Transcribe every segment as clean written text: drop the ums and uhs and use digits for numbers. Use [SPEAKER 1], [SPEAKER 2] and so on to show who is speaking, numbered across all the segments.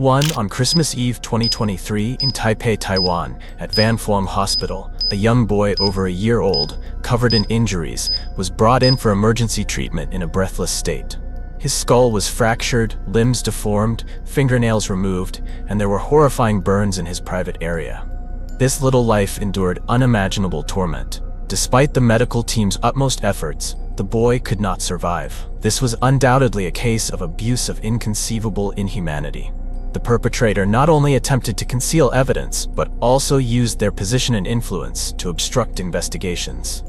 [SPEAKER 1] On Christmas Eve 2023 in Taipei, Taiwan, at Van Phuong Hospital, a young boy over a year old, covered in injuries, was brought in for emergency treatment in a breathless state. His skull was fractured, limbs deformed, fingernails removed, and there were horrifying burns in his private area. This little life endured unimaginable torment. Despite the medical team's utmost efforts, the boy could not survive. This was undoubtedly a case of abuse of inconceivable inhumanity. The perpetrator not only attempted to conceal evidence, but also used their position and influence to obstruct investigations.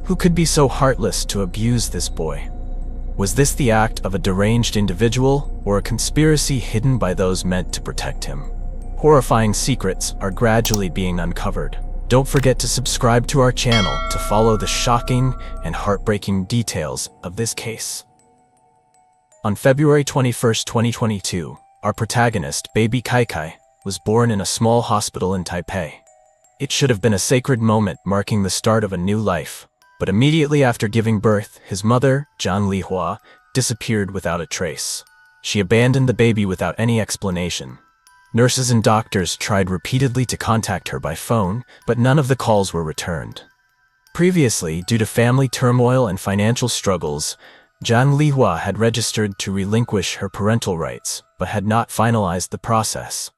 [SPEAKER 1] Who could be so heartless to abuse this boy? Was this the act of a deranged individual, or a conspiracy hidden by those meant to protect him? Horrifying secrets are gradually being uncovered. Don't forget to subscribe to our channel to follow the shocking and heartbreaking details of this case. On February 21, 2022, our protagonist, baby Kai, was born in a small hospital in Taipei. It should have been a sacred moment marking the start of a new life, but immediately after giving birth, his mother, Zhang Lihua, disappeared without a trace. She abandoned the baby without any explanation. Nurses and doctors tried repeatedly to contact her by phone, but none of the calls were returned. Previously, due to family turmoil and financial struggles, Zhang Lihua had registered to relinquish her parental rights, but had not finalized the process.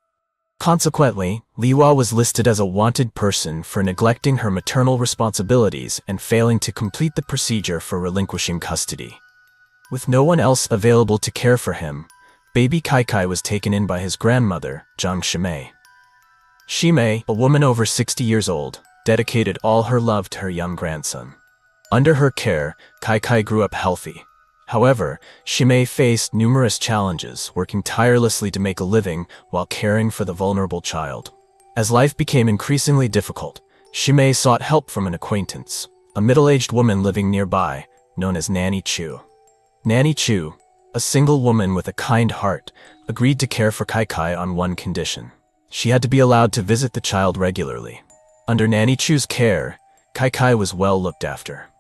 [SPEAKER 1] Consequently, Lihua was listed as a wanted person for neglecting her maternal responsibilities and failing to complete the procedure for relinquishing custody. With no one else available to care for him, baby Kai was taken in by his grandmother, Zhang Shimei. Shimei, a woman over 60 years old, dedicated all her love to her young grandson. Under her care, Kai grew up healthy. However, Shimei faced numerous challenges, working tirelessly to make a living while caring for the vulnerable child. As life became increasingly difficult, Shimei sought help from an acquaintance, a middle-aged woman living nearby, known as Nanny Chu. Nanny Chu, a single woman with a kind heart, agreed to care for Kai on one condition. She had to be allowed to visit the child regularly. Under Nanny Chu's care, Kai was well looked after.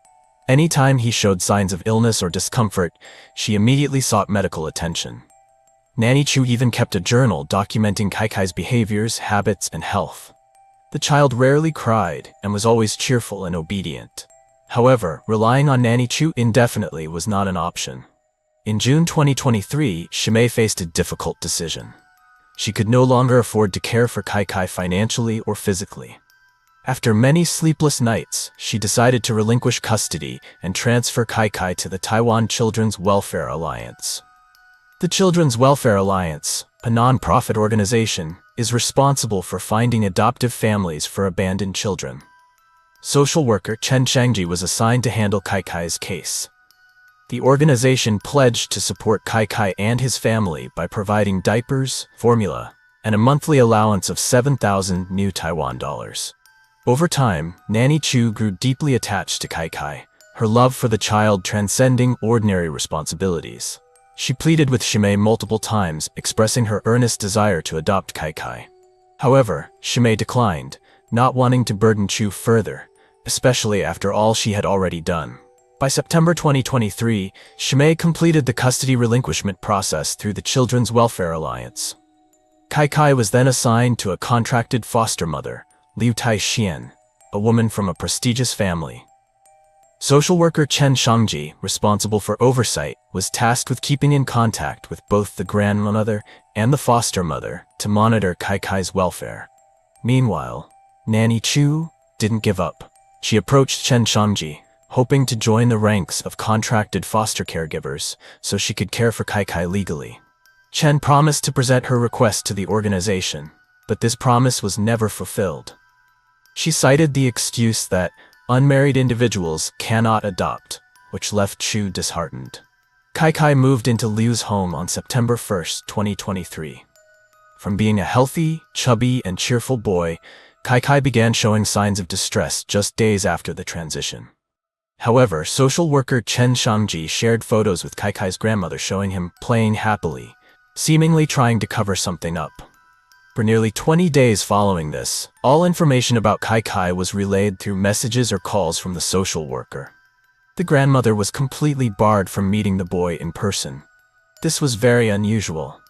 [SPEAKER 1] Anytime he showed signs of illness or discomfort, she immediately sought medical attention. Nanny Chu even kept a journal documenting Kai's behaviors, habits, and health. The child rarely cried and was always cheerful and obedient. However, relying on Nanny Chu indefinitely was not an option. In June 2023, Shimei faced a difficult decision. She could no longer afford to care for Kai financially or physically. After many sleepless nights, she decided to relinquish custody and transfer Kai to the Taiwan Children's Welfare Alliance. The Children's Welfare Alliance, a non-profit organization, is responsible for finding adoptive families for abandoned children. Social worker Chen Shangji was assigned to handle Kai's case. The organization pledged to support Kai and his family by providing diapers, formula, and a monthly allowance of 7,000 new Taiwan dollars. Over time, Nanny Chu grew deeply attached to Kai, her love for the child transcending ordinary responsibilities. She pleaded with Shimei multiple times, expressing her earnest desire to adopt Kai. However, Shimei declined, not wanting to burden Chu further, especially after all she had already done. By September 2023, Shimei completed the custody relinquishment process through the Children's Welfare Alliance. Kai was then assigned to a contracted foster mother, Liu Tai-xian, a woman from a prestigious family. Social worker Chen Shangji, responsible for oversight, was tasked with keeping in contact with both the grandmother and the foster mother to monitor Kai's welfare. Meanwhile, Nanny Chu didn't give up. She approached Chen Shangji, hoping to join the ranks of contracted foster caregivers so she could care for Kai legally. Chen promised to present her request to the organization, but this promise was never fulfilled. She cited the excuse that unmarried individuals cannot adopt, which left Chu disheartened. Kai moved into Liu's home on September 1, 2023. From being a healthy, chubby, and cheerful boy, Kai began showing signs of distress just days after the transition. However, social worker Chen Shangji shared photos with Kai's grandmother showing him playing happily, seemingly trying to cover something up. For nearly 20 days following this, all information about Kai was relayed through messages or calls from the social worker. The grandmother was completely barred from meeting the boy in person. This was very unusual.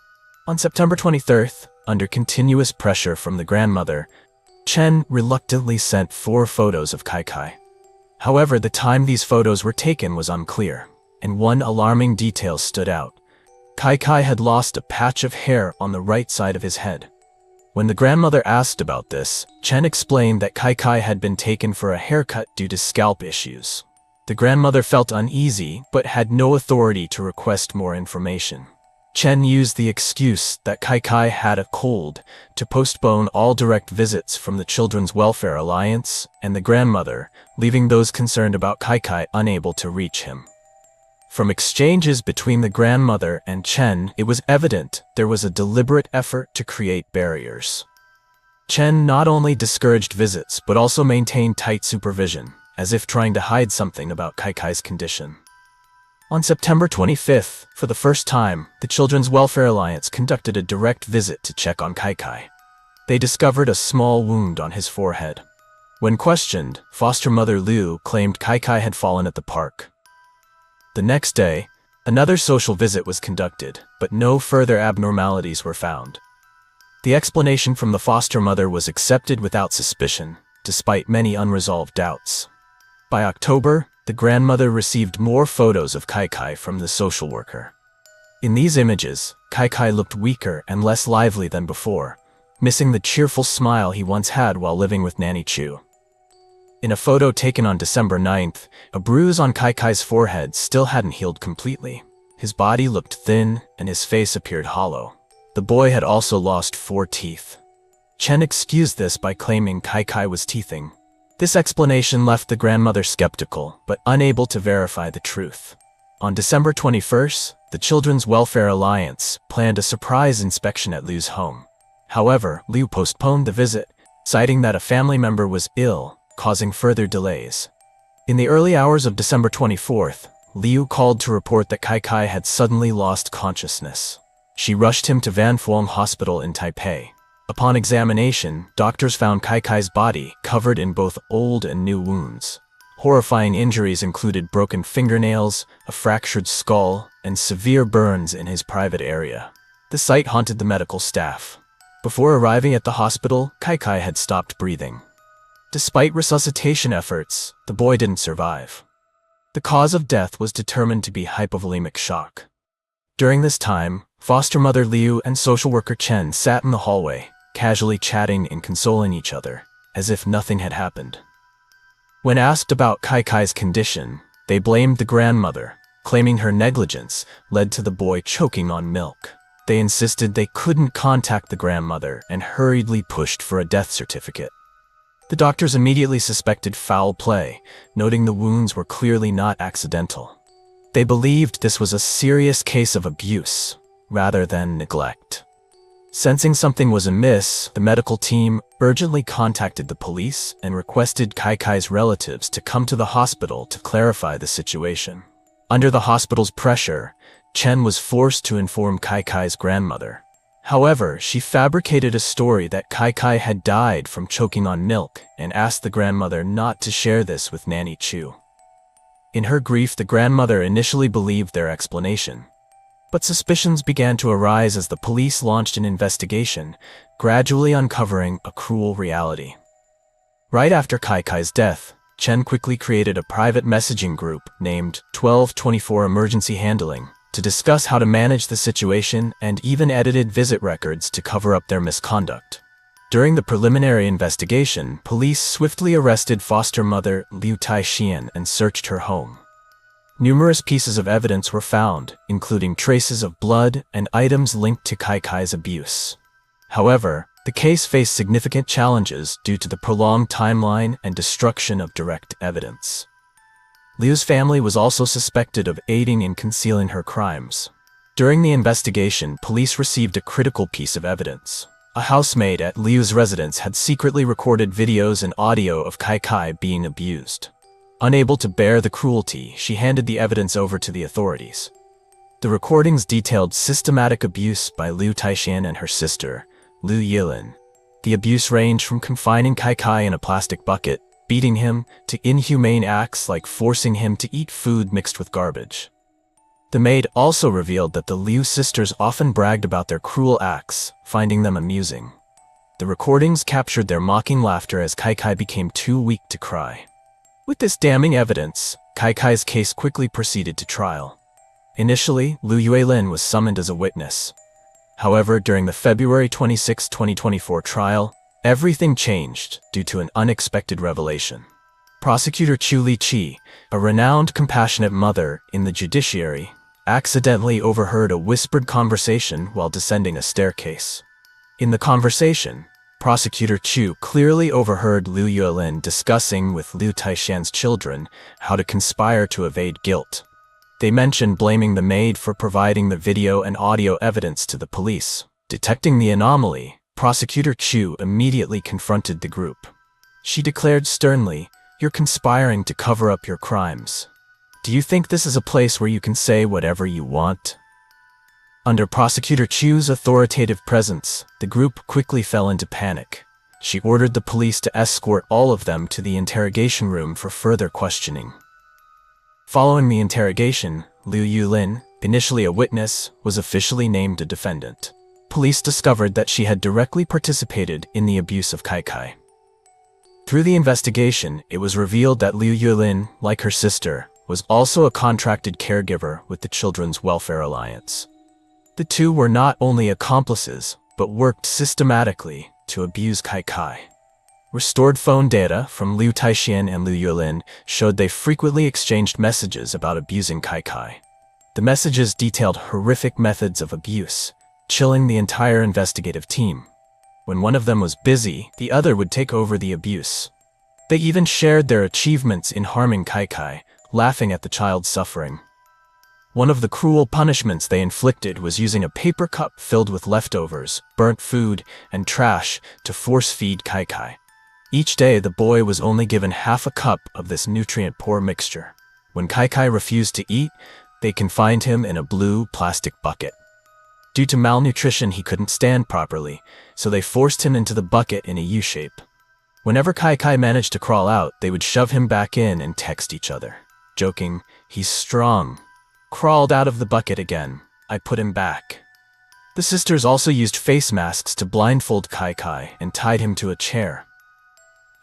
[SPEAKER 1] On September 23rd, under continuous pressure from the grandmother, Chen reluctantly sent 4 photos of Kai. However, the time these photos were taken was unclear, and one alarming detail stood out. Kai had lost a patch of hair on the right side of his head. When the grandmother asked about this, Chen explained that Kai had been taken for a haircut due to scalp issues. The grandmother felt uneasy, but had no authority to request more information. Chen used the excuse that Kai had a cold to postpone all direct visits from the Children's Welfare Alliance and the grandmother, leaving those concerned about Kai unable to reach him. From exchanges between the grandmother and Chen, it was evident there was a deliberate effort to create barriers. Chen not only discouraged visits but also maintained tight supervision, as if trying to hide something about Kai's condition. On September 25th, for the first time, the Children's Welfare Alliance conducted a direct visit to check on Kai. They discovered a small wound on his forehead. When questioned, foster mother Liu claimed Kai had fallen at the park. The next day, another social visit was conducted, but no further abnormalities were found. The explanation from the foster mother was accepted without suspicion, despite many unresolved doubts. By October, the grandmother received more photos of Kai from the social worker. In these images, Kai looked weaker and less lively than before, missing the cheerful smile he once had while living with Nanny Chu. In a photo taken on December 9th, a bruise on Kai's forehead still hadn't healed completely. His body looked thin and his face appeared hollow. The boy had also lost 4 teeth. Chen excused this by claiming Kai was teething. This explanation left the grandmother skeptical, but unable to verify the truth. On December 21st, the Children's Welfare Alliance planned a surprise inspection at Liu's home. However, Liu postponed the visit, citing that a family member was ill, causing further delays. In the early hours of December 24th, Liu called to report that Kai had suddenly lost consciousness. She rushed him to Van Phuong Hospital in Taipei. Upon examination, doctors found Kai's body covered in both old and new wounds. Horrifying injuries included broken fingernails, a fractured skull, and severe burns in his private area. The sight haunted the medical staff. Before arriving at the hospital, Kai had stopped breathing. Despite resuscitation efforts, the boy didn't survive. The cause of death was determined to be hypovolemic shock. During this time, foster mother Liu and social worker Chen sat in the hallway, casually chatting and consoling each other, as if nothing had happened. When asked about Kai's condition, they blamed the grandmother, claiming her negligence led to the boy choking on milk. They insisted they couldn't contact the grandmother and hurriedly pushed for a death certificate. The doctors immediately suspected foul play, noting the wounds were clearly not accidental. They believed this was a serious case of abuse, rather than neglect. Sensing something was amiss, the medical team urgently contacted the police and requested Kai's relatives to come to the hospital to clarify the situation. Under the hospital's pressure, Chen was forced to inform Kai's grandmother. However, she fabricated a story that Kai had died from choking on milk and asked the grandmother not to share this with Nanny Chu. In her grief, the grandmother initially believed their explanation. But suspicions began to arise as the police launched an investigation, gradually uncovering a cruel reality. Right after Kai's death, Chen quickly created a private messaging group named 1224 Emergency Handling to discuss how to manage the situation and even edited visit records to cover up their misconduct. During the preliminary investigation, police swiftly arrested foster mother Liu Taixian and searched her home. Numerous pieces of evidence were found, including traces of blood and items linked to Kai's abuse. However, the case faced significant challenges due to the prolonged timeline and destruction of direct evidence. Liu's family was also suspected of aiding in concealing her crimes. During the investigation, police received a critical piece of evidence. A housemaid at Liu's residence had secretly recorded videos and audio of Kai being abused. Unable to bear the cruelty, she handed the evidence over to the authorities. The recordings detailed systematic abuse by Liu Taixian and her sister, Liu Yilin. The abuse ranged from confining Kai in a plastic bucket, beating him, to inhumane acts like forcing him to eat food mixed with garbage. The maid also revealed that the Liu sisters often bragged about their cruel acts, finding them amusing. The recordings captured their mocking laughter as Kai became too weak to cry. With this damning evidence, Kai's case quickly proceeded to trial. Initially, Liu Yuelin was summoned as a witness. However, during the February 26, 2024 trial, everything changed due to an unexpected revelation. Prosecutor Chu Li-chi, a renowned compassionate mother in the judiciary, accidentally overheard a whispered conversation while descending a staircase. In the conversation, Prosecutor Chu clearly overheard Liu Yuelin discussing with Liu Taishan's children how to conspire to evade guilt. They mentioned blaming the maid for providing the video and audio evidence to the police. Detecting the anomaly, Prosecutor Chu immediately confronted the group. She declared sternly, "You're conspiring to cover up your crimes. Do you think this is a place where you can say whatever you want?" Under Prosecutor Chu's authoritative presence, the group quickly fell into panic. She ordered the police to escort all of them to the interrogation room for further questioning. Following the interrogation, Liu Yuelin, initially a witness, was officially named a defendant. Police discovered that she had directly participated in the abuse of Kai. Through the investigation, it was revealed that Liu Yuelin, like her sister, was also a contracted caregiver with the Children's Welfare Alliance. The two were not only accomplices, but worked systematically to abuse Kai. Restored phone data from Liu Taishan and Liu Yuelin showed they frequently exchanged messages about abusing Kai. The messages detailed horrific methods of abuse, chilling the entire investigative team. When one of them was busy, the other would take over the abuse. They even shared their achievements in harming Kai, laughing at the child's suffering. One of the cruel punishments they inflicted was using a paper cup filled with leftovers, burnt food, and trash to force-feed Kai. Each day, the boy was only given half a cup of this nutrient-poor mixture. When Kai refused to eat, they confined him in a blue plastic bucket. Due to malnutrition, he couldn't stand properly, so they forced him into the bucket in a U-shape. Whenever Kai managed to crawl out, they would shove him back in and text each other, joking, "He's strong. Crawled out of the bucket again. I put him back." The sisters also used face masks to blindfold Kai and tied him to a chair.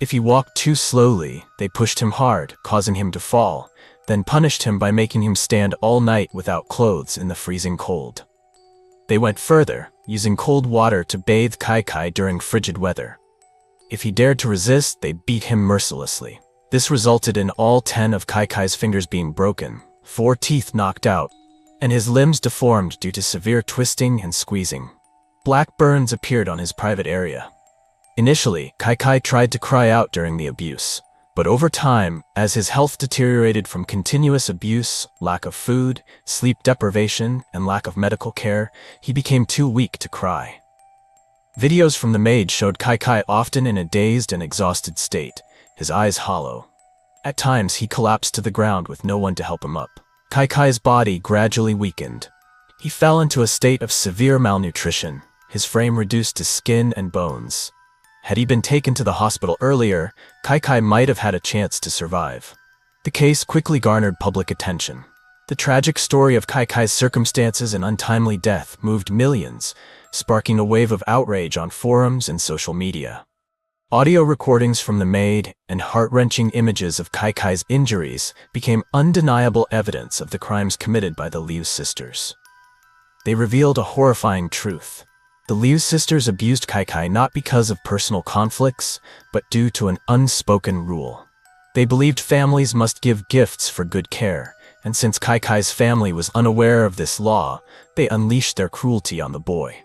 [SPEAKER 1] If he walked too slowly, they pushed him hard, causing him to fall, then punished him by making him stand all night without clothes in the freezing cold. They went further, using cold water to bathe Kai during frigid weather. If he dared to resist, they beat him mercilessly. This resulted in all 10 of Kai's fingers being broken, 4 teeth knocked out, and his limbs deformed due to severe twisting and squeezing. Black burns appeared on his private area. Initially, Kai tried to cry out during the abuse, but over time, as his health deteriorated from continuous abuse, lack of food, sleep deprivation, and lack of medical care, he became too weak to cry. Videos from the maid showed Kai often in a dazed and exhausted state, his eyes hollow. At times, he collapsed to the ground with no one to help him up. Kai's body gradually weakened. He fell into a state of severe malnutrition, his frame reduced to skin and bones. Had he been taken to the hospital earlier, Kai might have had a chance to survive. The case quickly garnered public attention. The tragic story of Kai's circumstances and untimely death moved millions, sparking a wave of outrage on forums and social media. Audio recordings from the maid and heart-wrenching images of Kai's injuries became undeniable evidence of the crimes committed by the Liu sisters. They revealed a horrifying truth. The Liu sisters abused Kai not because of personal conflicts, but due to an unspoken rule. They believed families must give gifts for good care, and since Kai's family was unaware of this law, they unleashed their cruelty on the boy.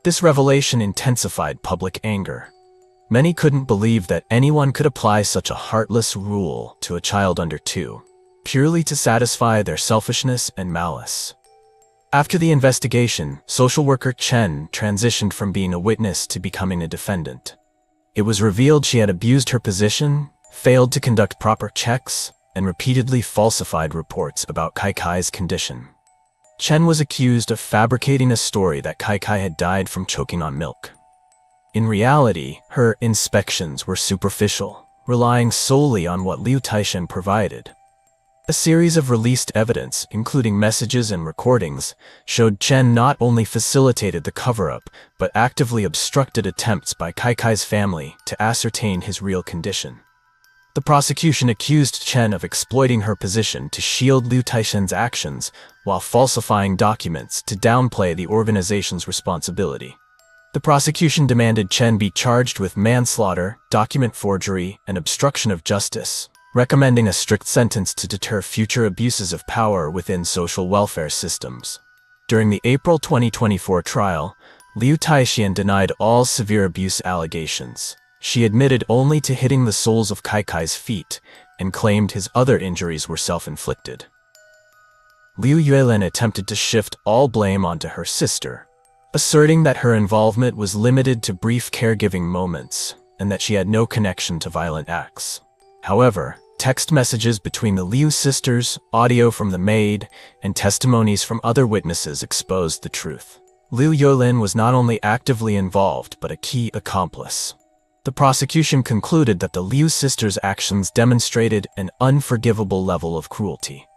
[SPEAKER 1] This revelation intensified public anger. Many couldn't believe that anyone could apply such a heartless rule to a child under 2, purely to satisfy their selfishness and malice. After the investigation, social worker Chen transitioned from being a witness to becoming a defendant. It was revealed she had abused her position, failed to conduct proper checks, and repeatedly falsified reports about Kai's condition. Chen was accused of fabricating a story that Kai had died from choking on milk. In reality, her inspections were superficial, relying solely on what Liu Taishan provided. A series of released evidence, including messages and recordings, showed Chen not only facilitated the cover-up, but actively obstructed attempts by Kaikai's family to ascertain his real condition. The prosecution accused Chen of exploiting her position to shield Liu Taishen's actions while falsifying documents to downplay the organization's responsibility. The prosecution demanded Chen be charged with manslaughter, document forgery, and obstruction of justice, recommending a strict sentence to deter future abuses of power within social welfare systems. During the April 2024 trial, Liu Taishen denied all severe abuse allegations. She admitted only to hitting the soles of Kaikai's feet and claimed his other injuries were self-inflicted. Liu Yuelin attempted to shift all blame onto her sister, asserting that her involvement was limited to brief caregiving moments and that she had no connection to violent acts. However, text messages between the Liu sisters, audio from the maid, and testimonies from other witnesses exposed the truth. Liu Yuelin was not only actively involved but a key accomplice. The prosecution concluded that the Liu sisters' actions demonstrated an unforgivable level of cruelty.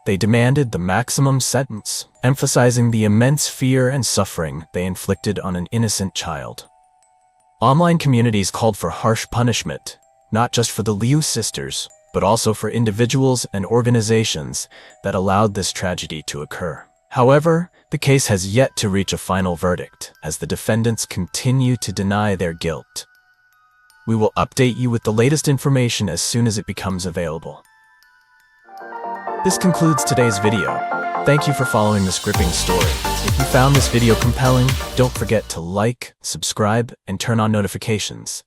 [SPEAKER 1] They demanded the maximum sentence, emphasizing the immense fear and suffering they inflicted on an innocent child. Online communities called for harsh punishment, not just for the Liu sisters, but also for individuals and organizations that allowed this tragedy to occur. However, the case has yet to reach a final verdict, as the defendants continue to deny their guilt. We will update you with the latest information as soon as it becomes available. This concludes today's video. Thank you for following this gripping story. If you found this video compelling, don't forget to like, subscribe, and turn on notifications.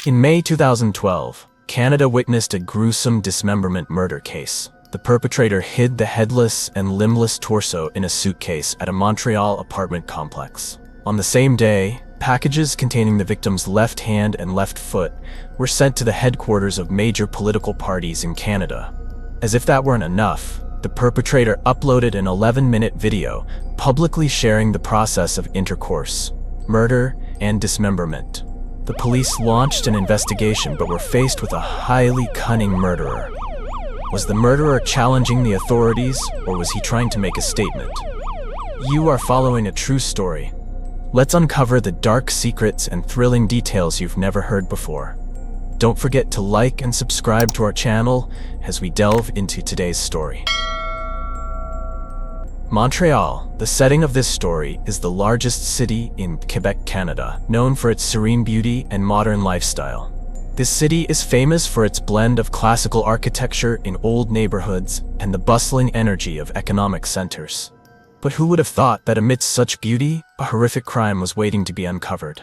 [SPEAKER 1] In May 2012, Canada witnessed a gruesome dismemberment murder case. The perpetrator hid the headless and limbless torso in a suitcase at a Montreal apartment complex. On the same day, packages containing the victim's left hand and left foot were sent to the headquarters of major political parties in Canada. As if that weren't enough, the perpetrator uploaded an 11-minute video publicly sharing the process of intercourse, murder, and dismemberment. The police launched an investigation but were faced with a highly cunning murderer. Was the murderer challenging the authorities, or was he trying to make a statement? You are following a true story. Let's uncover the dark secrets and thrilling details you've never heard before. Don't forget to like and subscribe to our channel as we delve into today's story. Montreal, the setting of this story, is the largest city in Quebec, Canada, known for its serene beauty and modern lifestyle. This city is famous for its blend of classical architecture in old neighborhoods and the bustling energy of economic centers. But who would have thought that amidst such beauty, a horrific crime was waiting to be uncovered?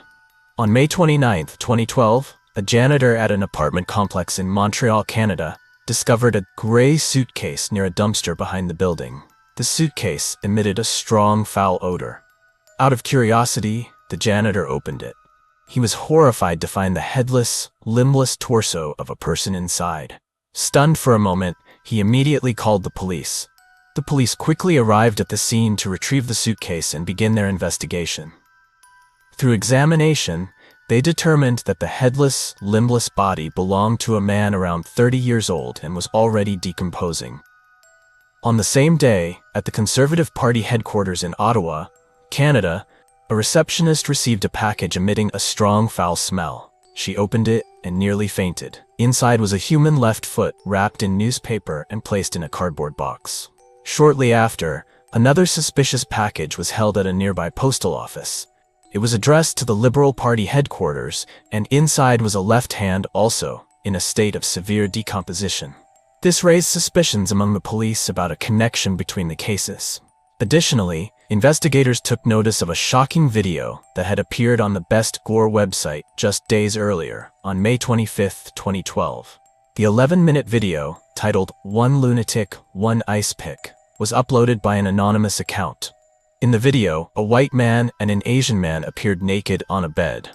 [SPEAKER 1] On May 29, 2012, a janitor at an apartment complex in Montreal, Canada, discovered a gray suitcase near a dumpster behind the building. The suitcase emitted a strong, foul odor. Out of curiosity, the janitor opened it. He was horrified to find the headless, limbless torso of a person inside. Stunned for a moment, he immediately called the police. The police quickly arrived at the scene to retrieve the suitcase and begin their investigation. Through examination, they determined that the headless, limbless body belonged to a man around 30 years old and was already decomposing. On the same day, at the Conservative Party headquarters in Ottawa, Canada, a receptionist received a package emitting a strong foul smell. She opened it and nearly fainted. Inside was a human left foot wrapped in newspaper and placed in a cardboard box. Shortly after, another suspicious package was held at a nearby postal office. It was addressed to the Liberal Party headquarters, and inside was a left hand also, in a state of severe decomposition. This raised suspicions among the police about a connection between the cases. Additionally, investigators took notice of a shocking video that had appeared on the Best Gore website just days earlier, on May 25, 2012. The 11-minute video, titled "One Lunatic, One Ice Pick," was uploaded by an anonymous account. In the video, a white man and an Asian man appeared naked on a bed.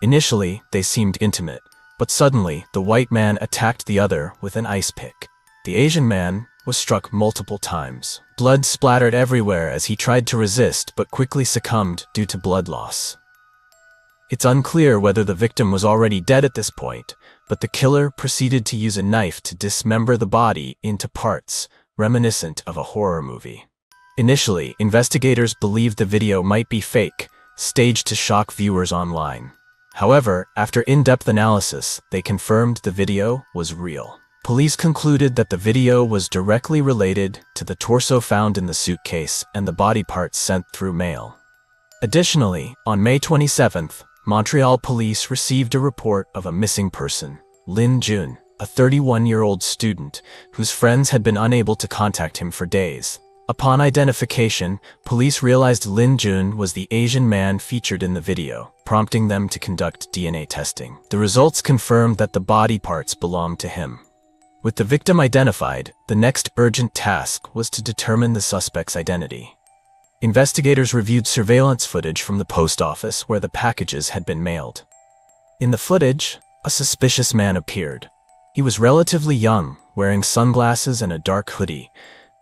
[SPEAKER 1] Initially, they seemed intimate, but suddenly, the white man attacked the other with an ice pick. The Asian man was struck multiple times. Blood splattered everywhere as he tried to resist but quickly succumbed due to blood loss. It's unclear whether the victim was already dead at this point, but the killer proceeded to use a knife to dismember the body into parts, reminiscent of a horror movie. Initially, investigators believed the video might be fake, staged to shock viewers online. However, after in-depth analysis, they confirmed the video was real. Police concluded that the video was directly related to the torso found in the suitcase and the body parts sent through mail. Additionally, on May 27th, Montreal police received a report of a missing person, Lin Jun, a 31-year-old student whose friends had been unable to contact him for days. Upon identification, police realized Lin Jun was the Asian man featured in the video, prompting them to conduct DNA testing. The results confirmed that the body parts belonged to him. With the victim identified, the next urgent task was to determine the suspect's identity. Investigators reviewed surveillance footage from the post office where the packages had been mailed. In the footage, a suspicious man appeared. He was relatively young, wearing sunglasses and a dark hoodie,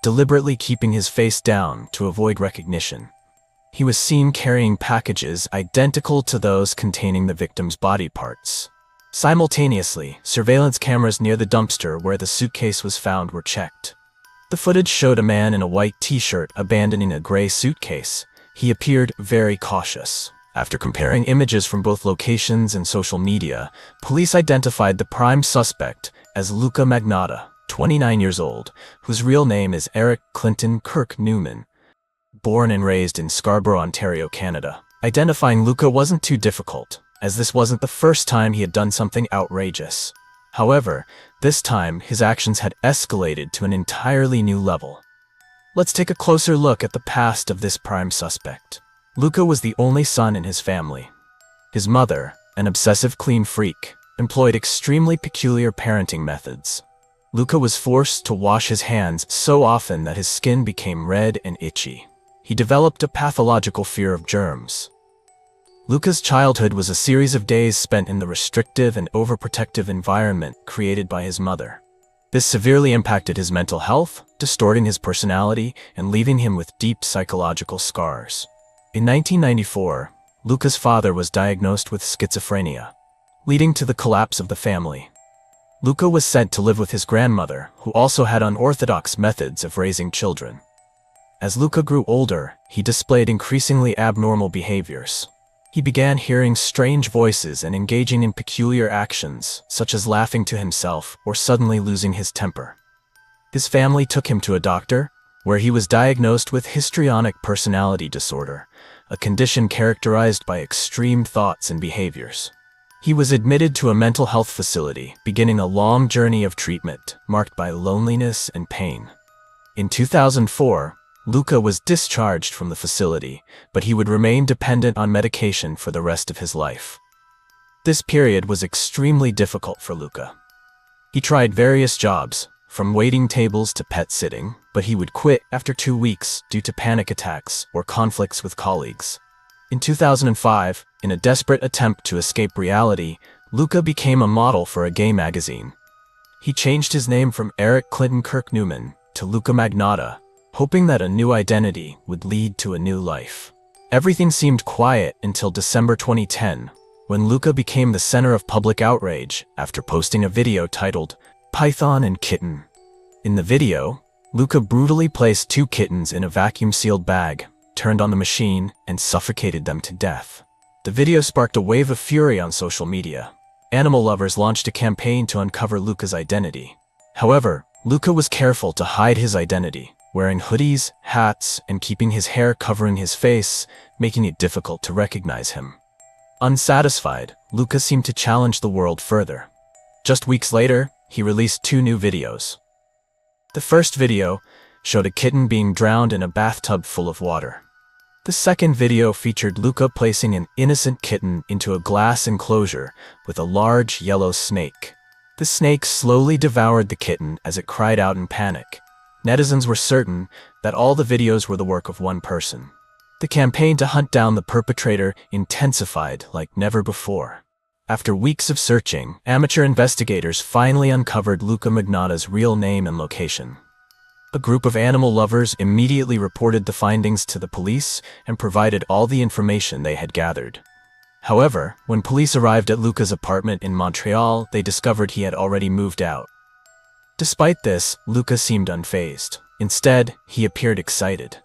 [SPEAKER 1] deliberately keeping his face down to avoid recognition. He was seen carrying packages identical to those containing the victim's body parts. Simultaneously, surveillance cameras near the dumpster where the suitcase was found were checked. The footage showed a man in a white t-shirt abandoning a gray suitcase. He appeared very cautious. After comparing images from both locations and social media, police identified the prime suspect as Luca Magnotta, 29 years old, whose real name is Eric Clinton Kirk Newman, born and raised in Scarborough, Ontario, Canada. Identifying Luca wasn't too difficult, as this wasn't the first time he had done something outrageous. However, this time his actions had escalated to an entirely new level. Let's take a closer look at the past of this prime suspect. Luca was the only son in his family. His mother, an obsessive clean freak, employed extremely peculiar parenting methods. Luca was forced to wash his hands so often that his skin became red and itchy. He developed a pathological fear of germs. Luca's childhood was a series of days spent in the restrictive and overprotective environment created by his mother. This severely impacted his mental health, distorting his personality and leaving him with deep psychological scars. In 1994, Luca's father was diagnosed with schizophrenia, leading to the collapse of the family. Luca was sent to live with his grandmother, who also had unorthodox methods of raising children. As Luca grew older, he displayed increasingly abnormal behaviors. He began hearing strange voices and engaging in peculiar actions, such as laughing to himself or suddenly losing his temper. His family took him to a doctor, where he was diagnosed with histrionic personality disorder, a condition characterized by extreme thoughts and behaviors. He was admitted to a mental health facility, beginning a long journey of treatment marked by loneliness and pain. In 2004, Luca was discharged from the facility, but he would remain dependent on medication for the rest of his life. This period was extremely difficult for Luca. He tried various jobs, from waiting tables to pet sitting, but he would quit after 2 weeks due to panic attacks or conflicts with colleagues. In 2005, in a desperate attempt to escape reality, Luca became a model for a gay magazine. He changed his name from Eric Clinton Kirk Newman to Luca Magnotta, hoping that a new identity would lead to a new life. Everything seemed quiet until December 2010, when Luca became the center of public outrage after posting a video titled Python and Kitten. In the video, Luca brutally placed 2 kittens in a vacuum-sealed bag, turned on the machine, and suffocated them to death. The video sparked a wave of fury on social media. Animal lovers launched a campaign to uncover Luca's identity. However, Luca was careful to hide his identity, wearing hoodies, hats, and keeping his hair covering his face, making it difficult to recognize him. Unsatisfied, Luca seemed to challenge the world further. Just weeks later, he released 2 new videos. The first video showed a kitten being drowned in a bathtub full of water. The second video featured Luca placing an innocent kitten into a glass enclosure with a large yellow snake. The snake slowly devoured the kitten as it cried out in panic. Netizens were certain that all the videos were the work of one person. The campaign to hunt down the perpetrator intensified like never before. After weeks of searching, amateur investigators finally uncovered Luca Magnotta's real name and location. A group of animal lovers immediately reported the findings to the police and provided all the information they had gathered. However, when police arrived at Luca's apartment in Montreal, they discovered he had already moved out. Despite this, Luca seemed unfazed. Instead, he appeared excited.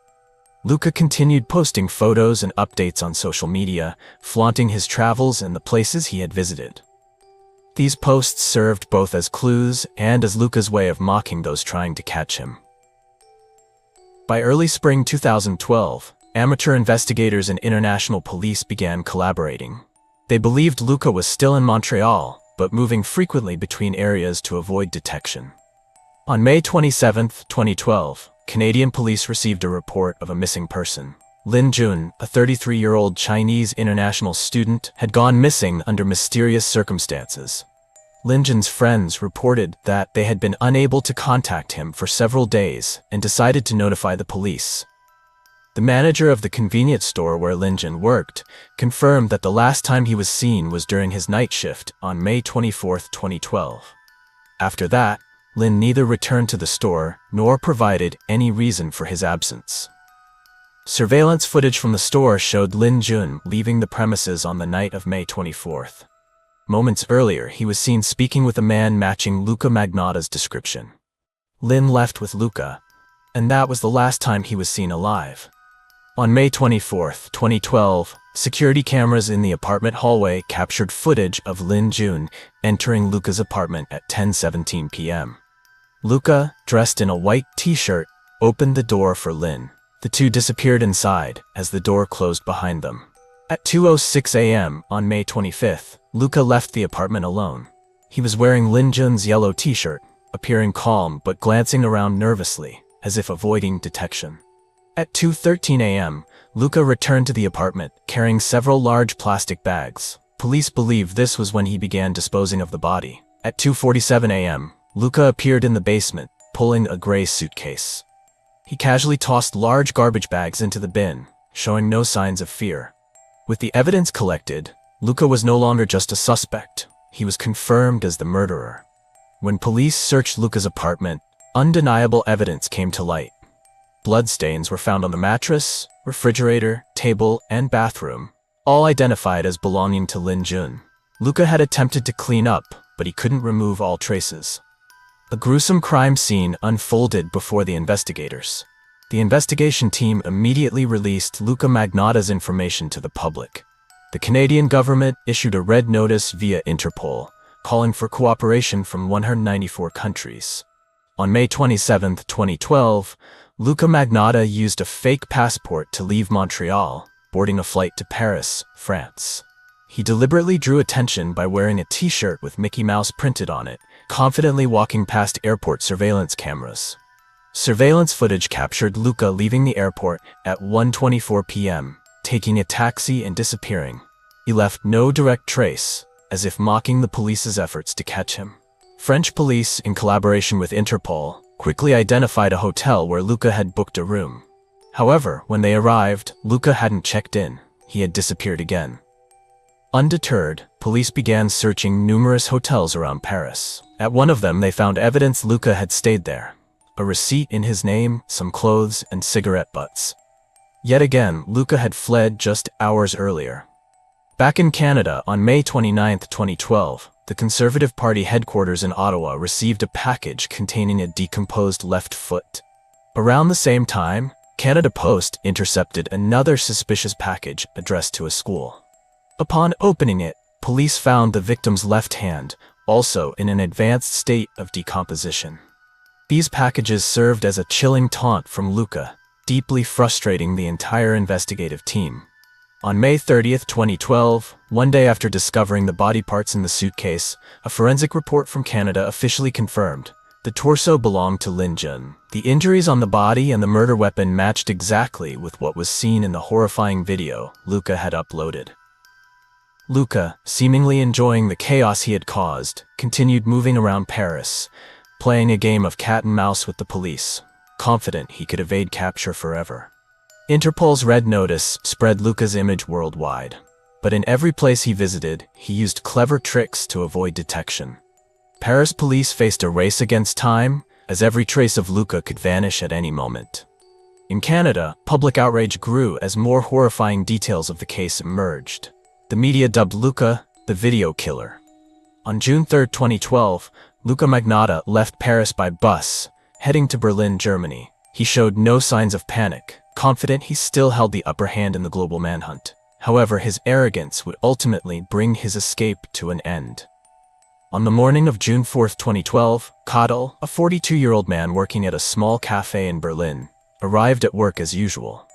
[SPEAKER 1] Luca continued posting photos and updates on social media, flaunting his travels and the places he had visited. These posts served both as clues and as Luca's way of mocking those trying to catch him. By early spring 2012, amateur investigators and international police began collaborating. They believed Luca was still in Montreal, but moving frequently between areas to avoid detection. On May 27, 2012, Canadian police received a report of a missing person. Lin Jun, a 33-year-old Chinese international student, had gone missing under mysterious circumstances. Lin Jun's friends reported that they had been unable to contact him for several days and decided to notify the police. The manager of the convenience store where Lin Jun worked confirmed that the last time he was seen was during his night shift on May 24, 2012. After that, Lin neither returned to the store nor provided any reason for his absence. Surveillance footage from the store showed Lin Jun leaving the premises on the night of May 24th. Moments earlier, he was seen speaking with a man matching Luca Magnotta's description. Lin left with Luca, and that was the last time he was seen alive. On May 24, 2012, security cameras in the apartment hallway captured footage of Lin Jun entering Luca's apartment at 10:17 p.m. Luca, dressed in a white t-shirt, opened the door for Lin. The two disappeared inside as the door closed behind them. At 2:06 a.m. on May 25th, Luca left the apartment alone. He was wearing Lin Jun's yellow t-shirt, appearing calm but glancing around nervously, as if avoiding detection. At 2:13 a.m., Luca returned to the apartment, carrying several large plastic bags. Police believe this was when he began disposing of the body. At 2:47 a.m., Luca appeared in the basement, pulling a gray suitcase. He casually tossed large garbage bags into the bin, showing no signs of fear. With the evidence collected, Luca was no longer just a suspect. He was confirmed as the murderer. When police searched Luca's apartment, undeniable evidence came to light. Bloodstains were found on the mattress, refrigerator, table, and bathroom, all identified as belonging to Lin Jun. Luca had attempted to clean up, but he couldn't remove all traces. A gruesome crime scene unfolded before the investigators. The investigation team immediately released Luca Magnotta's information to the public. The Canadian government issued a red notice via Interpol, calling for cooperation from 194 countries. On May 27, 2012, Luca Magnotta used a fake passport to leave Montreal, boarding a flight to Paris, France. He deliberately drew attention by wearing a t-shirt with Mickey Mouse printed on it, confidently walking past airport surveillance cameras. Surveillance footage captured Luca leaving the airport at 1:24 p.m., taking a taxi and disappearing. He left no direct trace, as if mocking the police's efforts to catch him. French police, in collaboration with Interpol, quickly identified a hotel where Luca had booked a room. However, when they arrived, Luca hadn't checked in. He had disappeared again. Undeterred, police began searching numerous hotels around Paris. At one of them, they found evidence Luca had stayed there. A receipt in his name, some clothes, and cigarette butts. Yet again, Luca had fled just hours earlier. Back in Canada, on May 29, 2012, the Conservative Party headquarters in Ottawa received a package containing a decomposed left foot. Around the same time, Canada Post intercepted another suspicious package addressed to a school. Upon opening it, police found the victim's left hand, also in an advanced state of decomposition. These packages served as a chilling taunt from Luca, deeply frustrating the entire investigative team. On May 30, 2012, one day after discovering the body parts in the suitcase, a forensic report from Canada officially confirmed the torso belonged to Lin Jun. The injuries on the body and the murder weapon matched exactly with what was seen in the horrifying video Luca had uploaded. Luca, seemingly enjoying the chaos he had caused, continued moving around Paris, playing a game of cat and mouse with the police, confident he could evade capture forever. Interpol's red notice spread Luca's image worldwide, but in every place he visited, he used clever tricks to avoid detection. Paris police faced a race against time, as every trace of Luca could vanish at any moment. In Canada, public outrage grew as more horrifying details of the case emerged. The media dubbed Luca the video killer. On June 3, 2012, Luca Magnotta left Paris by bus, heading to Berlin, Germany. He showed no signs of panic, confident he still held the upper hand in the global manhunt. However, his arrogance would ultimately bring his escape to an end. On the morning of June 4, 2012, Kadel, a 42-year-old man working at a small cafe in Berlin, arrived at work as usual.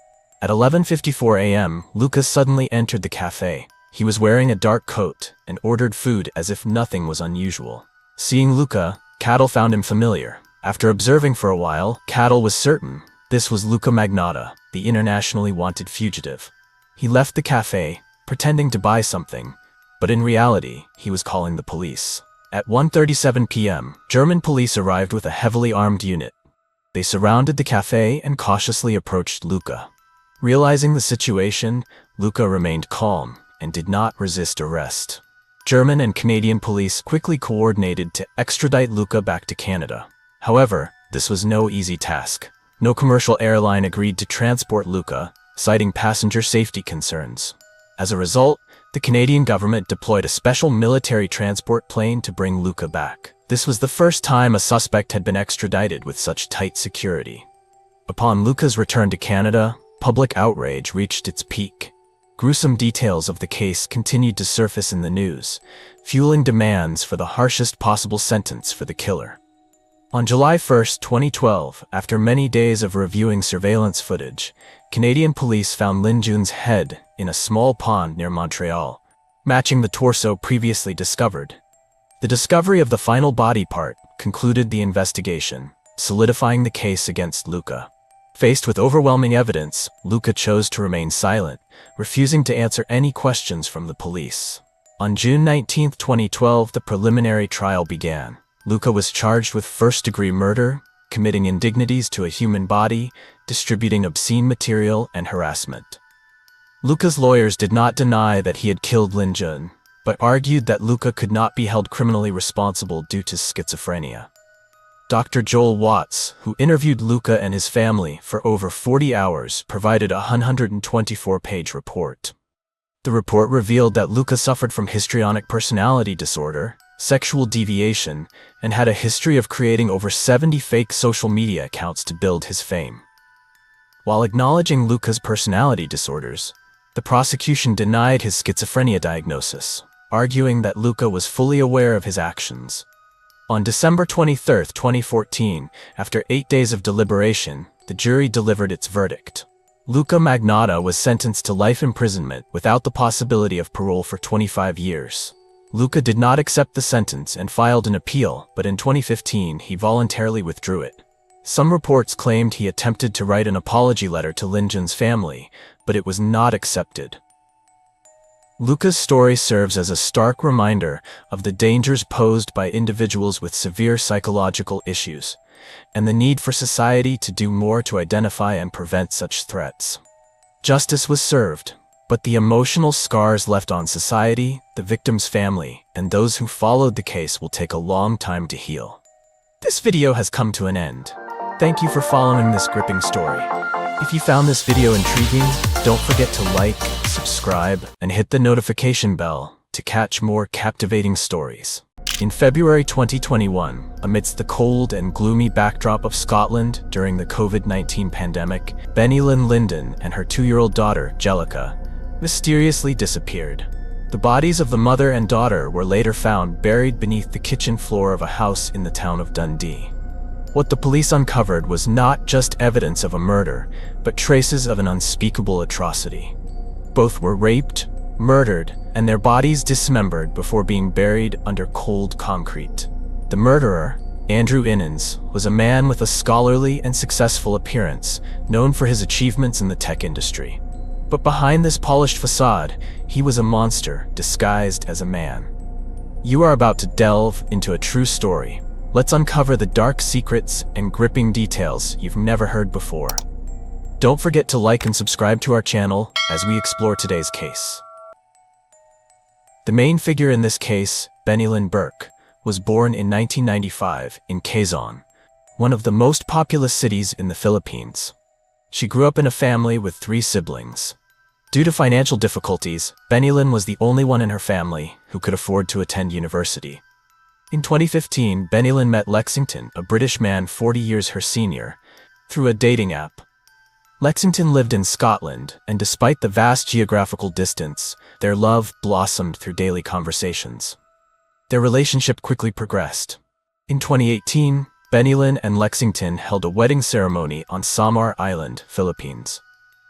[SPEAKER 1] At 11:54 a.m., Luca suddenly entered the cafe. He was wearing a dark coat and ordered food as if nothing was unusual. Seeing Luca, Kadel found him familiar. After observing for a while, Kadel was certain this was Luca Magnotta, the internationally wanted fugitive. He left the cafe, pretending to buy something, but in reality, he was calling the police. At 1:37 p.m., German police arrived with a heavily armed unit. They surrounded the cafe and cautiously approached Luca. Realizing the situation, Luca remained calm and did not resist arrest. German and Canadian police quickly coordinated to extradite Luca back to Canada. However, this was no easy task. No commercial airline agreed to transport Luca, citing passenger safety concerns. As a result, the Canadian government deployed a special military transport plane to bring Luca back. This was the first time a suspect had been extradited with such tight security. Upon Luca's return to Canada, public outrage reached its peak. Gruesome details of the case continued to surface in the news, fueling demands for the harshest possible sentence for the killer. On July 1, 2012, after many days of reviewing surveillance footage, Canadian police found Lin Jun's head in a small pond near Montreal, matching the torso previously discovered. The discovery of the final body part concluded the investigation, solidifying the case against Luca. Faced with overwhelming evidence, Luca chose to remain silent, refusing to answer any questions from the police. On June 19, 2012, the preliminary trial began. Luca was charged with first-degree murder, committing indignities to a human body, distributing obscene material, and harassment. Luca's lawyers did not deny that he had killed Lin Jun, but argued that Luca could not be held criminally responsible due to schizophrenia. Dr. Joel Watts, who interviewed Luca and his family for over 40 hours, provided a 124-page report. The report revealed that Luca suffered from histrionic personality disorder, sexual deviation, and had a history of creating over 70 fake social media accounts to build his fame. While acknowledging Luca's personality disorders, the prosecution denied his schizophrenia diagnosis, arguing that Luca was fully aware of his actions. On December 23, 2014, after 8 days of deliberation, the jury delivered its verdict. Luca Magnotta was sentenced to life imprisonment without the possibility of parole for 25 years. Luca did not accept the sentence and filed an appeal, but in 2015 he voluntarily withdrew it. Some reports claimed he attempted to write an apology letter to Lin Jun's family, but it was not accepted. Luca's story serves as a stark reminder of the dangers posed by individuals with severe psychological issues, and the need for society to do more to identify and prevent such threats. Justice was served, but the emotional scars left on society, the victim's family, and those who followed the case will take a long time to heal. This video has come to an end. Thank you for following this gripping story. If you found this video intriguing, don't forget to like, subscribe, and hit the notification bell to catch more captivating stories. In February 2021, amidst the cold and gloomy backdrop of Scotland during the COVID-19 pandemic, Benny Lynn Linden and her 2-year-old daughter, Jellica, mysteriously disappeared. The bodies of the mother and daughter were later found buried beneath the kitchen floor of a house in the town of Dundee. What the police uncovered was not just evidence of a murder, but traces of an unspeakable atrocity. Both were raped, murdered, and their bodies dismembered before being buried under cold concrete. The murderer, Andrew Innans, was a man with a scholarly and successful appearance, known for his achievements in the tech industry. But behind this polished facade, he was a monster disguised as a man. You are about to delve into a true story. Let's uncover the dark secrets and gripping details you've never heard before. Don't forget to like and subscribe to our channel as we explore today's case. The main figure in this case, Benny Lynn Burke, was born in 1995 in Quezon, one of the most populous cities in the Philippines. She grew up in a family with 3 siblings. Due to financial difficulties, Bennylin was the only one in her family who could afford to attend university. In 2015, Bennylin met Lexington, a British man 40 years her senior, through a dating app. Lexington lived in Scotland, and despite the vast geographical distance, their love blossomed through daily conversations. Their relationship quickly progressed. In 2018, Bennylin and Lexington held a wedding ceremony on Samar Island, Philippines.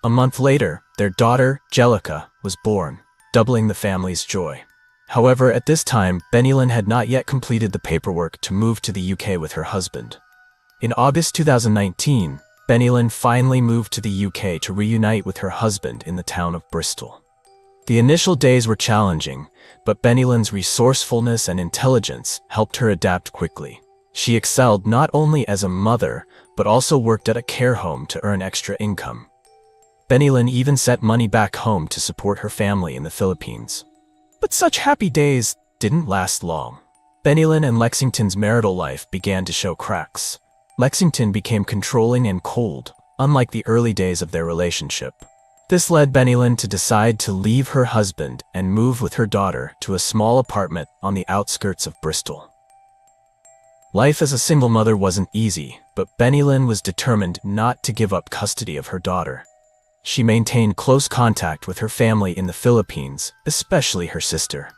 [SPEAKER 1] A month later, their daughter, Jellica, was born, doubling the family's joy. However, at this time, Bennylin had not yet completed the paperwork to move to the UK with her husband. In August 2019, Bennylin finally moved to the UK to reunite with her husband in the town of Bristol. The initial days were challenging, but Bennylin's resourcefulness and intelligence helped her adapt quickly. She excelled not only as a mother, but also worked at a care home to earn extra income. Bennylin even sent money back home to support her family in the Philippines. But such happy days didn't last long. Bennylin and Lexington's marital life began to show cracks. Lexington became controlling and cold, unlike the early days of their relationship. This led Bennylin to decide to leave her husband and move with her daughter to a small apartment on the outskirts of Bristol. Life as a single mother wasn't easy, but Bennylin was determined not to give up custody of her daughter. She maintained close contact with her family in the Philippines, especially her sister.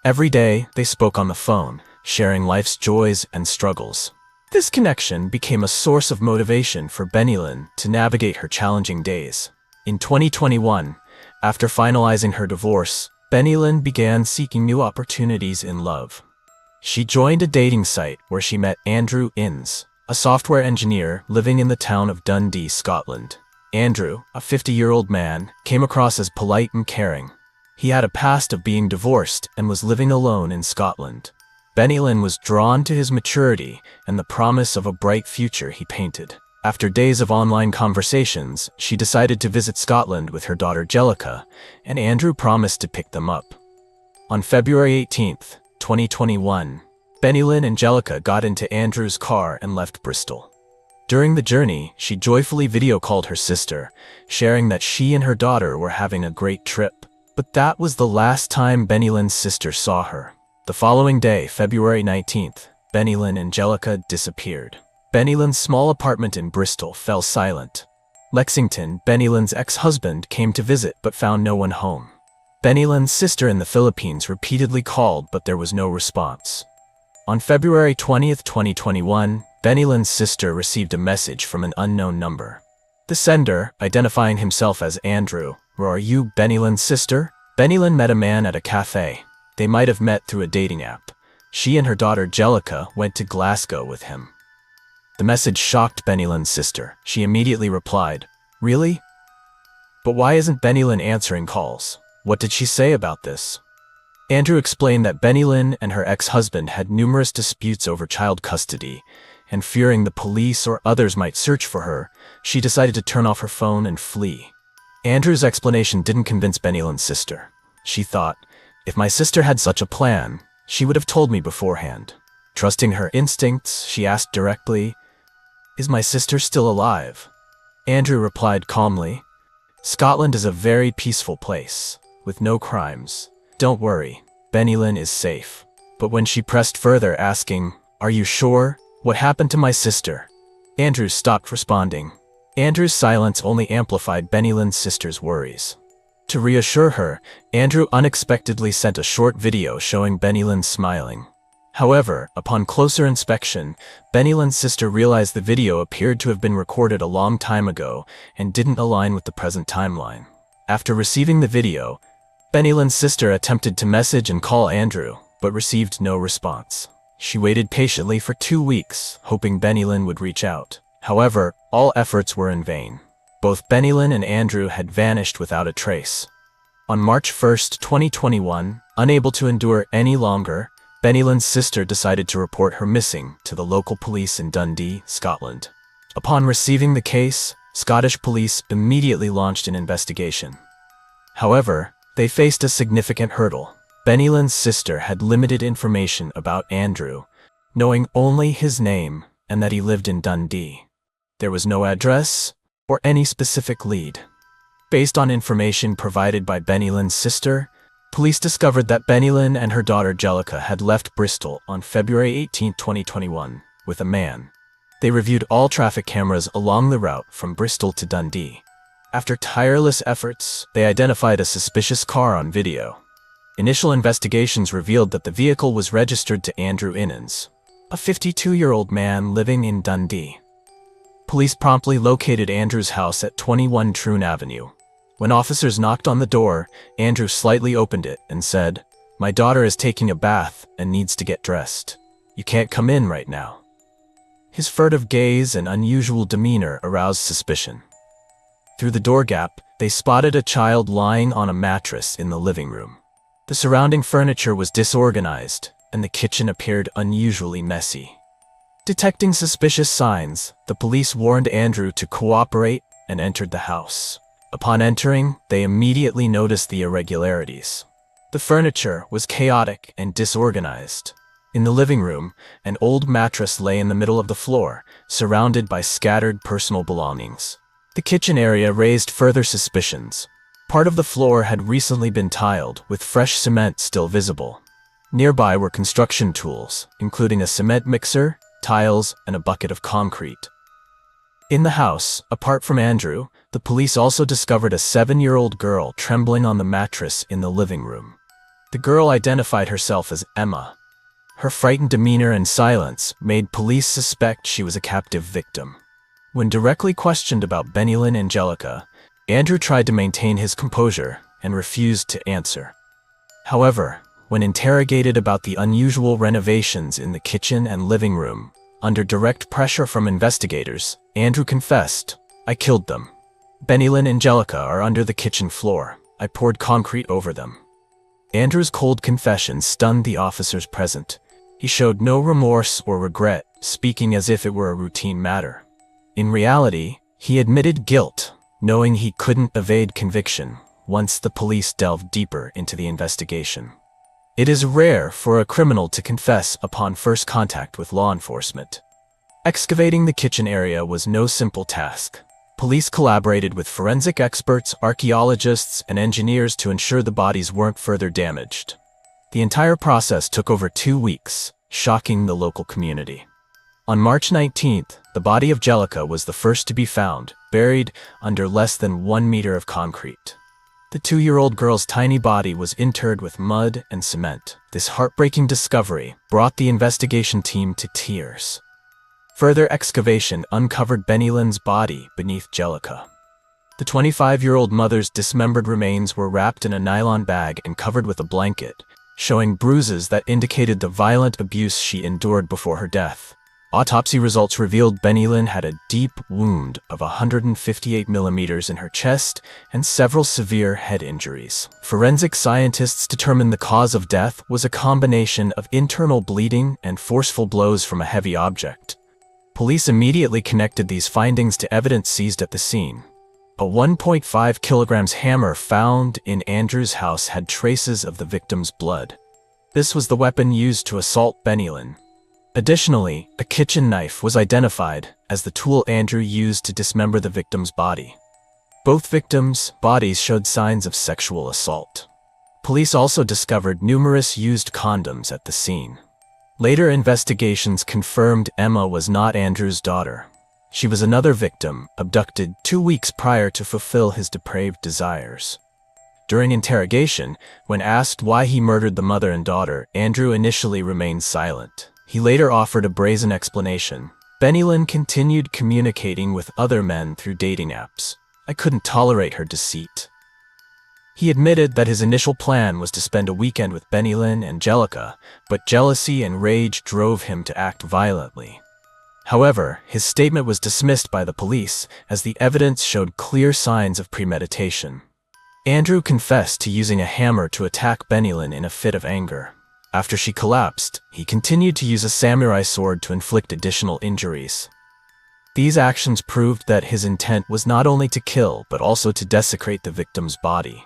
[SPEAKER 1] Every day, they spoke on the phone, sharing life's joys and struggles. This connection became a source of motivation for Bennylin to navigate her challenging days. In 2021, after finalizing her divorce, Bennylin began seeking new opportunities in love. She joined a dating site where she met Andrew Innes, a software engineer living in the town of Dundee, Scotland. Andrew, a 50-year-old man, came across as polite and caring. He had a past of being divorced and was living alone in Scotland. Bennylin was drawn to his maturity and the promise of a bright future he painted. After days of online conversations, she decided to visit Scotland with her daughter Jellica, and Andrew promised to pick them up. On February 18, 2021, Bennylin and Jellica got into Andrew's car and left Bristol. During the journey, she joyfully video-called her sister, sharing that she and her daughter were having a great trip. But that was the last time Bennylin's sister saw her. The following day, February 19th, Bennylin and Jellica disappeared. Bennylin's small apartment in Bristol fell silent. Lexington, Bennylin's ex-husband, came to visit but found no one home. Bennylin's sister in the Philippines repeatedly called, but there was no response. On February 20th, 2021, Bennylin's sister received a message from an unknown number. The sender, identifying himself as Andrew, "Are you Bennylin's sister?" Bennylin met a man at a cafe. They might have met through a dating app. She and her daughter Jellica went to Glasgow with him. The message shocked Bennylin's sister. She immediately replied, "Really? But why isn't Bennylin answering calls? What did she say about this?" Andrew explained that Bennylin and her ex-husband had numerous disputes over child custody, and fearing the police or others might search for her, she decided to turn off her phone and flee. Andrew's explanation didn't convince Bennylin's sister. She thought, "If my sister had such a plan, she would have told me beforehand." Trusting her instincts, she asked directly, "Is my sister still alive?" Andrew replied calmly, "Scotland is a very peaceful place, with no crimes. Don't worry, Bennylin is safe." But when she pressed further, asking, "Are you sure? What happened to my sister?" Andrew stopped responding. Andrew's silence only amplified Bennylin's sister's worries. To reassure her, Andrew unexpectedly sent a short video showing Bennylin smiling. However, upon closer inspection, Bennylin's sister realized the video appeared to have been recorded a long time ago and didn't align with the present timeline. After receiving the video, Bennylin's sister attempted to message and call Andrew, but received no response. She waited patiently for 2 weeks, hoping Bennylin would reach out. However, all efforts were in vain. Both Bennylin and Andrew had vanished without a trace. On March 1st, 2021, unable to endure any longer, Bennylin's sister decided to report her missing to the local police in Dundee, Scotland. Upon receiving the case, Scottish police immediately launched an investigation. However, they faced a significant hurdle. Bennylin's sister had limited information about Andrew, knowing only his name and that he lived in Dundee. There was no address or any specific lead. Based on information provided by Bennylin's sister, police discovered that Bennylin and her daughter Jellica had left Bristol on February 18, 2021, with a man. They reviewed all traffic cameras along the route from Bristol to Dundee. After tireless efforts, they identified a suspicious car on video. Initial investigations revealed that the vehicle was registered to Andrew Innans, a 52-year-old man living in Dundee. Police promptly located Andrew's house at 21 Troon Avenue. When officers knocked on the door, Andrew slightly opened it and said, "My daughter is taking a bath and needs to get dressed. You can't come in right now." His furtive gaze and unusual demeanor aroused suspicion. Through the door gap, they spotted a child lying on a mattress in the living room. The surrounding furniture was disorganized, and the kitchen appeared unusually messy. Detecting suspicious signs, the police warned Andrew to cooperate and entered the house. Upon entering, they immediately noticed the irregularities. The furniture was chaotic and disorganized. In the living room, an old mattress lay in the middle of the floor, surrounded by scattered personal belongings. The kitchen area raised further suspicions. Part of the floor had recently been tiled, with fresh cement still visible. Nearby were construction tools, including a cement mixer, tiles, and a bucket of concrete. In the house, apart from Andrew, the police also discovered a 7-year-old girl trembling on the mattress in the living room. The girl identified herself as Emma. Her frightened demeanor and silence made police suspect she was a captive victim. When directly questioned about Bennylin and Jellica, Andrew tried to maintain his composure and refused to answer. However, when interrogated about the unusual renovations in the kitchen and living room, under direct pressure from investigators, Andrew confessed, "I killed them. Bennylin and Jellica are under the kitchen floor. I poured concrete over them." Andrew's cold confession stunned the officers present. He showed no remorse or regret, speaking as if it were a routine matter. In reality, he admitted guilt, knowing he couldn't evade conviction once the police delved deeper into the investigation. It is rare for a criminal to confess upon first contact with law enforcement. Excavating the kitchen area was no simple task. Police collaborated with forensic experts, archaeologists, and engineers to ensure the bodies weren't further damaged. The entire process took over 2 weeks, shocking the local community. On March 19th, the body of Jellica was the first to be found, buried under less than 1 meter of concrete. The 2-year-old girl's tiny body was interred with mud and cement. This heartbreaking discovery brought the investigation team to tears. Further excavation uncovered Bennylin's body beneath Jellica. The 25-year-old mother's dismembered remains were wrapped in a nylon bag and covered with a blanket, showing bruises that indicated the violent abuse she endured before her death. Autopsy results revealed Bennylin had a deep wound of 158 millimeters in her chest and several severe head injuries. Forensic scientists determined the cause of death was a combination of internal bleeding and forceful blows from a heavy object. Police immediately connected these findings to evidence seized at the scene. A 1.5 kilograms hammer found in Andrew's house had traces of the victim's blood. This was the weapon used to assault Bennylin. Additionally, a kitchen knife was identified as the tool Andrew used to dismember the victim's body. Both victims' bodies showed signs of sexual assault. Police also discovered numerous used condoms at the scene. Later investigations confirmed Emma was not Andrew's daughter. She was another victim, abducted 2 weeks prior to fulfill his depraved desires. During interrogation, when asked why he murdered the mother and daughter, Andrew initially remained silent. He later offered a brazen explanation. Bennylin continued communicating with other men through dating apps. "I couldn't tolerate her deceit." He admitted that his initial plan was to spend a weekend with Bennylin and Jellica, but jealousy and rage drove him to act violently. However, his statement was dismissed by the police as the evidence showed clear signs of premeditation. Andrew confessed to using a hammer to attack Bennylin in a fit of anger. After she collapsed, he continued to use a samurai sword to inflict additional injuries. These actions proved that his intent was not only to kill, but also to desecrate the victim's body.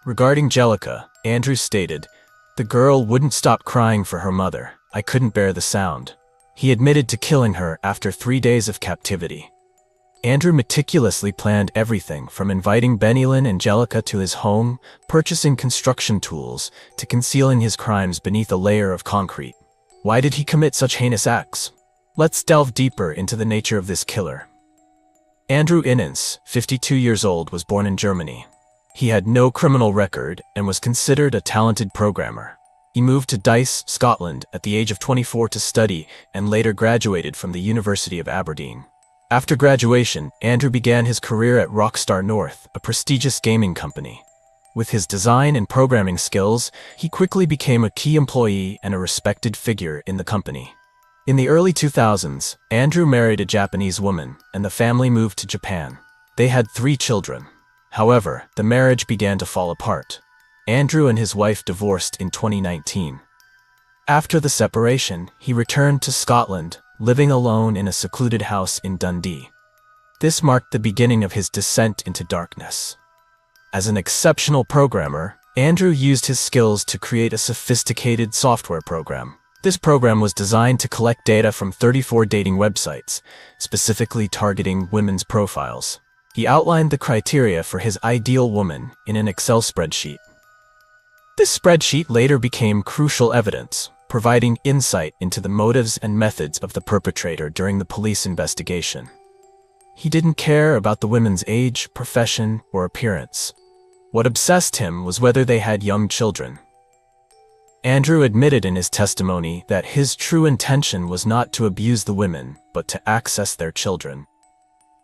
[SPEAKER 1] Regarding Jellica, Andrew stated, "The girl wouldn't stop crying for her mother. I couldn't bear the sound." He admitted to killing her after 3 days of captivity. Andrew meticulously planned everything from inviting Benny-Lynn Angelica to his home, purchasing construction tools, to concealing his crimes beneath a layer of concrete. Why did he commit such heinous acts? Let's delve deeper into the nature of this killer. Andrew Innes, 52 years old, was born in Germany. He had no criminal record and was considered a talented programmer. He moved to Dice, Scotland, at the age of 24 to study and later graduated from the University of Aberdeen. After graduation, Andrew began his career at Rockstar North, a prestigious gaming company. With his design and programming skills, he quickly became a key employee and a respected figure in the company. In the early 2000s, Andrew married a Japanese woman, and the family moved to Japan. They had 3 children. However, the marriage began to fall apart. Andrew and his wife divorced in 2019. After the separation, he returned to Scotland, living alone in a secluded house in Dundee. This marked the beginning of his descent into darkness. As an exceptional programmer, Andrew used his skills to create a sophisticated software program. This program was designed to collect data from 34 dating websites, specifically targeting women's profiles. He outlined the criteria for his ideal woman in an Excel spreadsheet. This spreadsheet later became crucial evidence, providing insight into the motives and methods of the perpetrator during the police investigation. He didn't care about the women's age, profession, or appearance. What obsessed him was whether they had young children. Andrew admitted in his testimony that his true intention was not to abuse the women, but to access their children.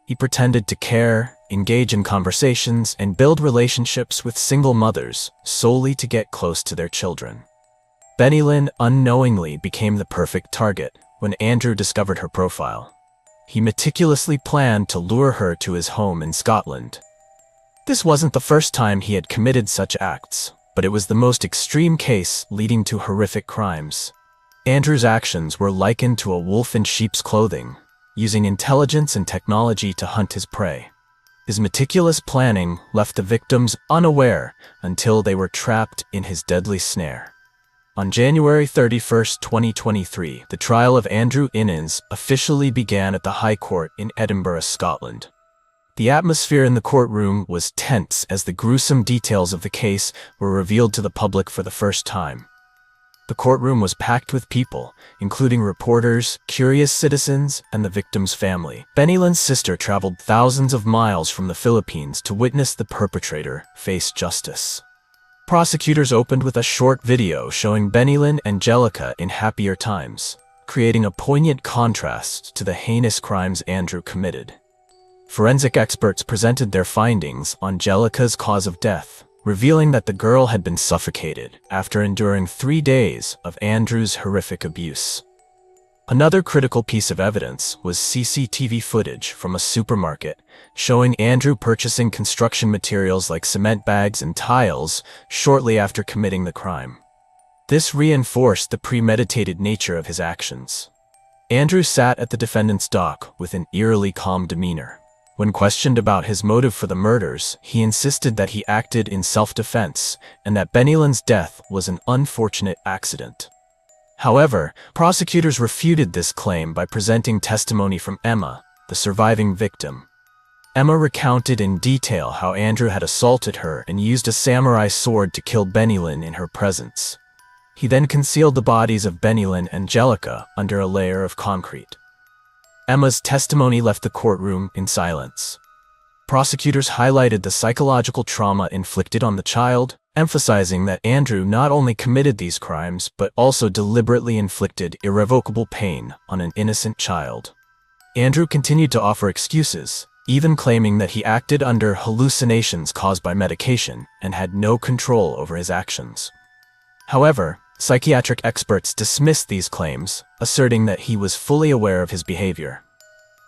[SPEAKER 1] He pretended to care, engage in conversations, and build relationships with single mothers solely to get close to their children. Benny-Lynn unknowingly became the perfect target when Andrew discovered her profile. He meticulously planned to lure her to his home in Scotland. This wasn't the first time he had committed such acts, but it was the most extreme case leading to horrific crimes. Andrew's actions were likened to a wolf in sheep's clothing, using intelligence and technology to hunt his prey. His meticulous planning left the victims unaware until they were trapped in his deadly snare. On January 31, 2023, the trial of Andrew Innes officially began at the High Court in Edinburgh, Scotland. The atmosphere in the courtroom was tense as the gruesome details of the case were revealed to the public for the first time. The courtroom was packed with people, including reporters, curious citizens, and the victim's family. Benny-Lynn's sister traveled thousands of miles from the Philippines to witness the perpetrator face justice. Prosecutors opened with a short video showing Benny-Lynn Angelica in happier times, creating a poignant contrast to the heinous crimes Andrew committed. Forensic experts presented their findings on Angelica's cause of death, revealing that the girl had been suffocated after enduring 3 days of Andrew's horrific abuse. Another critical piece of evidence was CCTV footage from a supermarket showing Andrew purchasing construction materials like cement bags and tiles shortly after committing the crime. This reinforced the premeditated nature of his actions. Andrew sat at the defendant's dock with an eerily calm demeanor. When questioned about his motive for the murders, he insisted that he acted in self-defense and that Benny-Lynn's death was an unfortunate accident. However, prosecutors refuted this claim by presenting testimony from Emma, the surviving victim. Emma recounted in detail how Andrew had assaulted her and used a samurai sword to kill Benny-Lynn in her presence. He then concealed the bodies of Benny-Lynn and Angelica under a layer of concrete. Emma's testimony left the courtroom in silence. Prosecutors highlighted the psychological trauma inflicted on the child, emphasizing that Andrew not only committed these crimes but also deliberately inflicted irrevocable pain on an innocent child. Andrew continued to offer excuses, even claiming that he acted under hallucinations caused by medication and had no control over his actions. However, psychiatric experts dismissed these claims, asserting that he was fully aware of his behavior.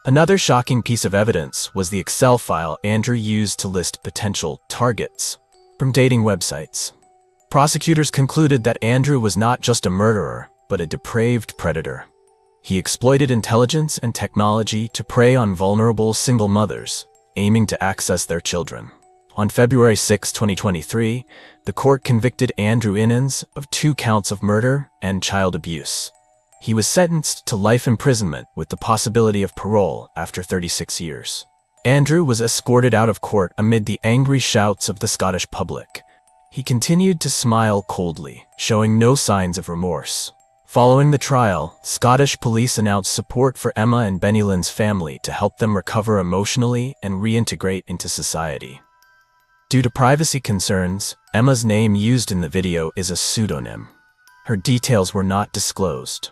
[SPEAKER 1] Another shocking piece of evidence was the Excel file Andrew used to list potential targets from dating websites. Prosecutors concluded that Andrew was not just a murderer, but a depraved predator. He exploited intelligence and technology to prey on vulnerable single mothers, aiming to access their children. On February 6, 2023, the court convicted Andrew Innes of 2 counts of murder and child abuse. He was sentenced to life imprisonment with the possibility of parole after 36 years. Andrew was escorted out of court amid the angry shouts of the Scottish public. He continued to smile coldly, showing no signs of remorse. Following the trial, Scottish police announced support for Emma and Benny Lynn's family to help them recover emotionally and reintegrate into society. Due to privacy concerns, Emma's name used in the video is a pseudonym. Her details were not disclosed.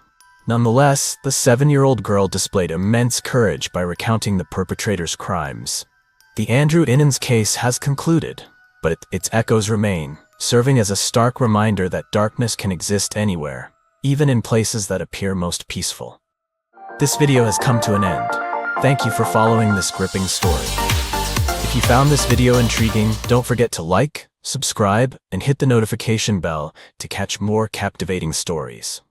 [SPEAKER 1] Nonetheless, the 7-year-old girl displayed immense courage by recounting the perpetrator's crimes. The Andrew Innans case has concluded, but its echoes remain, serving as a stark reminder that darkness can exist anywhere, even in places that appear most peaceful. This video has come to an end. Thank you for following this gripping story. If you found this video intriguing, don't forget to like, subscribe, and hit the notification bell to catch more captivating stories.